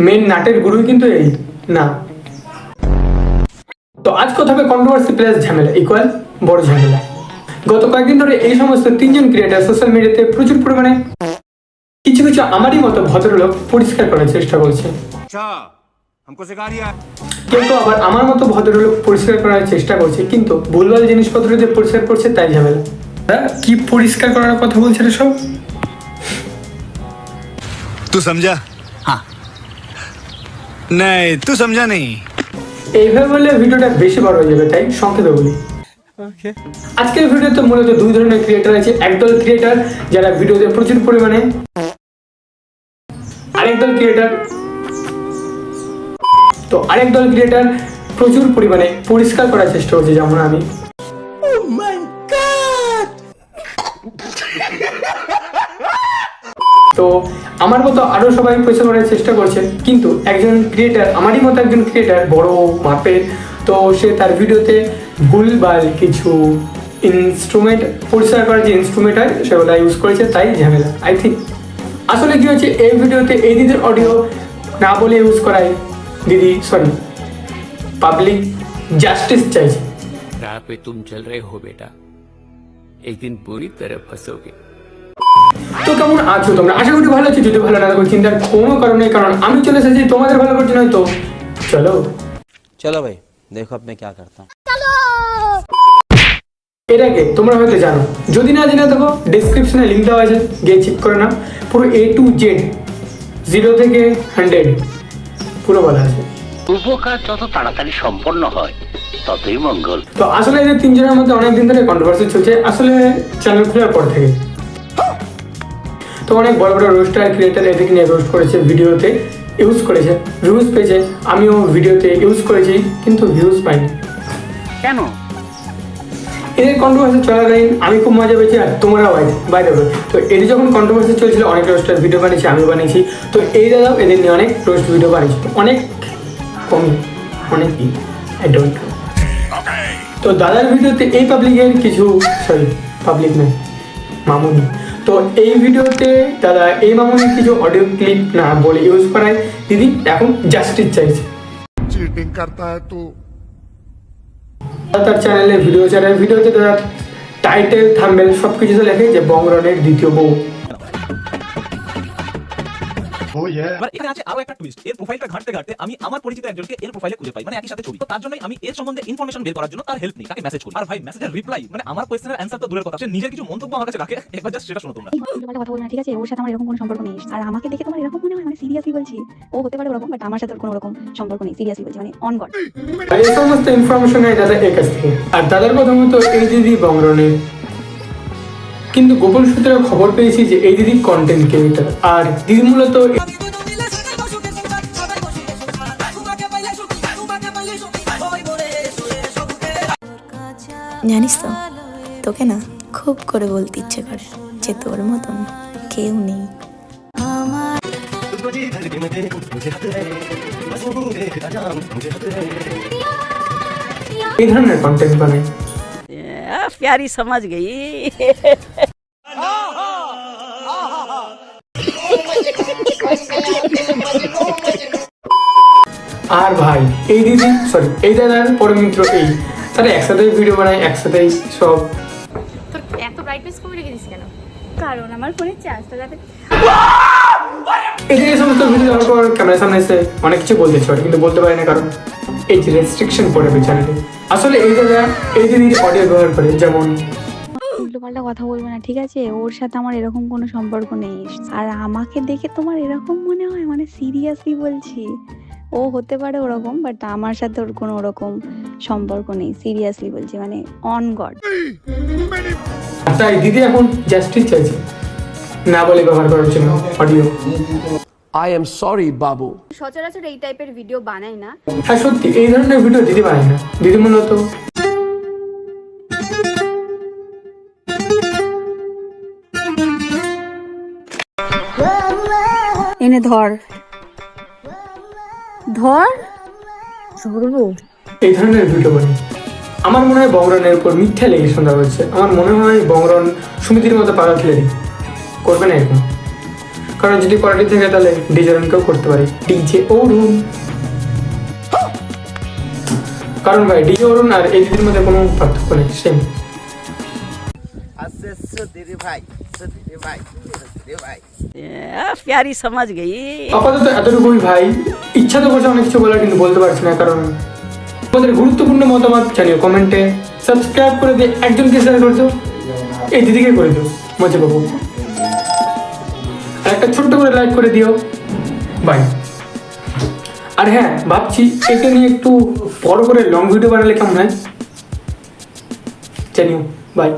Main নাটের গুরুই কিন্তু এই না। তো আজ কথা হবে কন্ট্রোভার্সি প্লাস ঝামেলা ইকুয়াল বড় ঝামেলা। গত কয়েকদিন ধরে এই সমস্ত তিনজন ক্রিয়েটার সোশ্যাল মিডিয়াতে প্রচুর পরিমাণে কিছু কিছু আমারই মতো ভদ্রলোক পরিষ্কার করার চেষ্টা করছে, কিন্তু আবার আমার মতো ভদ্রলোক পরিষ্কার করার চেষ্টা করছে কিন্তু ভুলভাল জিনিসপত্র দিয়ে পরিষ্কার করছে, তাই ঝামেলা। কি পরিষ্কার করার কথা বলছে রে সব? तू समझा? हाँ नहीं तू समझा नहीं। এইভাবে বললে ভিডিওটা বেশি বড় হয়ে যাবে, তাই সংক্ষেপে বলি। আজকের ভিডিওতে মূলত দুই ধরনের ক্রিয়েটার আছে। একদল ক্রিয়েটার যারা ভিডিওতে প্রচুর পরিমাণে, আরেকদল ক্রিয়েটার প্রচুর পরিমাণে পরিষ্কার করার চেষ্টা করছে, যেমন আমি। তো আমার মতো আরো সবাই পরিষ্কার করার চেষ্টা করছে, কিন্তু একজন ক্রিয়েটার, আমারই মতো একজন ক্রিয়েটার বড় মাপের, তো সে তার ভিডিওতে ভুলভাল কিছু ইনস্ট্রুমেন্ট পরিষ্কার করার যে ইনস্ট্রুমেন্ট হয় সেগুলো ইউজ করেছে, তাই ঝামেলা। আই থিঙ্ক আসলে কি হচ্ছে, এই ভিডিওতে এই দিদির অডিও না বলে ইউজ করায় পাবলিক জাস্টিস চাইছে। राह पे तुम चल रहे हो बेटा, एक दिन बुरी तरह फंसोगे। তো কেমন আছো তোমরা? আশা করি ভালো আছো। যদি ভালো না থাকো চিন্তার কোনো কারণ নেই, কারণ আমি চলে এসেছি তোমাদের ভালো করছি, নয় তো চলো चलो भाई देखो अब मैं क्या करता हूँ। এর আগে তোমরা হয়তো জানো, যদি না জেনে থাকো ডেসক্রিপশনে লিঙ্ক দেওয়া আছে, গিয়ে চেক করে না। পুরো A to Z 0 থেকে 100 পুরো বলা আছে। উপকার যত তাড়াতাড়ি সম্পন্ন হয় ততই মঙ্গল। তো আসলে এদের তিনজনের মধ্যে অনেকদিন ধরে কন্ট্রোভার্সি চলছে, আসলে চ্যানেল খোলার পর থেকে। তো অনেক বড় বড় রোস্টার ক্রিয়েটার এদিকে নিয়ে রোস্ট করেছে, ভিডিওতে ইউজ করেছে, ভিউজ পেয়েছে। আমিও ভিডিওতে ইউজ করেছি কিন্তু ভিউজ পাইনি। কেন? এদের কন্ট্রোভার্সি চলাকালীন আমি খুব মজা পেয়েছি, আর তোমরাও বাইরে হবে। তো এদের যখন কন্ট্রোভার্সি চলছিল অনেক রোস্টার ভিডিও বানিয়েছি, আমিও বানিয়েছি। তো এই দাদাও এদের নিয়ে অনেক রোস্ট ভিডিও বানিয়েছে, অনেক কমই, অনেকই আই ডোন্ট। তো দাদার ভিডিওতে এই পাবলিকের কিছু, পাবলিক নয়, মামুনি। তো এই ভিডিওতে দাদা এই মামুনির কিছু অডিও ক্লিপ না বলে ইউজ করায় দিদি এখন জাস্টিস চাইছে। चीटिंग करता है तू। তার চ্যানেলে ভিডিও ছাড়ে, ভিডিওতে তার টাইটেল থাম্বনেল সবকিছুতে লেখে যে বংরনের দ্বিতীয় বউ। এবার এখানে আছে আরো একটা টুইস্ট। এর প্রোফাইলটা ঘাঁটতে ঘাঁটতে আমি আমার পরিচিত একজনকে এর প্রোফাইলে খুঁজে পাই, মানে একই সাথে ছবি। তো তার জন্যই আমি এর সম্বন্ধে ইনফরমেশন বের করার জন্য তার হেল্প নিই, তাকে মেসেজ করি। আর ভাই মেসেজের রিপ্লাই, মানে আমার কোশ্চেনের অ্যানসার তো দূরের কথা, সে নিজের কিছু মন্তব্য আমার কাছে রাখে। একবার জাস্ট সেটা শোনো তোমরা। কথা বলবো না, ঠিক আছে? ওর সাথে আমার এরকম কোনো সম্পর্ক নেই, আর আমাকে দেখে তোমার এরকম মনে হয়, মানে সিরিয়াসলি বলছি, ও হতে পারে ওরকম, বাট আমার সাথে ওর কোনো রকম সম্পর্ক নেই, সিরিয়াসলি বলছি, মানে অন গড। আর এই সমস্ত ইনফরমেশন নেয় দাদা এর কাছ থেকে। আর দাদার কথা মতো এই দিদি বংরনের, কিন্তু গোপন সূত্রে খবর পেয়েছি যে এই দিদি কন্টেন্ট ক্রিয়েটার, আর দিদি মূলত জানিস তো, তোকে না খুব করে বলতে ইচ্ছে করে যে তোর মতন কেউ নেই। এই ধরনের কন্টেন্ট বানায়। প্যারি সমাজ গই। আর ভাই এই দিদি, এই দাদার পরম মিত্র, এই তারা একসাথে ভিডিও বানায়, একসাথেই সব। তোর এত ব্রাইটনেস কমে রেখে দিস কেন? কারণ আমার ফোনের চার্জটা যাতে এই সমস্ত ভিডিও দেওয়ার পর ক্যামেরার সামনে এসে অনেক কিছু বলতে চাই, কিন্তু বলতে পারি না, কারণ এই যে রেস্ট্রিকশন পড়বে চ্যানেলে। আসলে এই দাদা এই দিদির অডিও ব্যবহার করে, যেমন উল্টোপাল্টা কথা বলবো না, ঠিক আছে? ওর সাথে আমার এরকম কোনো সম্পর্ক নেই, আর আমাকে দেখে তোমার এরকম মনে হয়, মানে সিরিয়াসলি বলছি, ও হতে পারে ওরকম, বাট আমার সাথে ওর কোনো ওরকম সম্পর্ক নেই, সিরিয়াসলি বলছি, মানে অন গড। তাই দিদি এখন জাস্টিস চাইছে না বলে ব্যবহার করার জন্য অডিও। I am sorry বাবু। সচরাচর এই টাইপের ভিডিও বানাই না। হ্যাঁ সত্যি এই ধরনের ভিডিও দিদি বানায় না। দিদি মূলত এনে ধর এই ধরনের ভিডিও বানায়। আমার মনে হয় বংরনের উপর মিথ্যা লেগে সন্ধ্যা হচ্ছে। আমার মনে হয় বংরন সুমিতির মতো পাগল খেলে করবে না এরকম। কারণ যদি কোয়ালিটি থাকে তাহলে ডিজে অরুণকেও করতে পারি, ডিজে অরুণ। কারণ ভাই ডিজে অরুণ আর এই দিদির মধ্যে কোনো পার্থক্য নেই, সেম। प्यारी समझ गई। আপাতত এতটুকুই ভাই, ইচ্ছা তো করছে অনেক কিছু বলার কিন্তু বলতে পারছি না, কারণ তোমাদের গুরুত্বপূর্ণ মতামত জানিও কমেন্টে, সাবস্ক্রাইব করে দিয়ে একজনকে শেয়ার করে দিও, এই দিদিকে করে দিও, মজা পাবো। আর একটা ছোট্ট করে লাইক করে দিও, বাই। আর হ্যাঁ, ভাবছি এটা নিয়ে একটু বড় করে লং ভিডিও বানালে কেমন হয়, জানিও, বাই।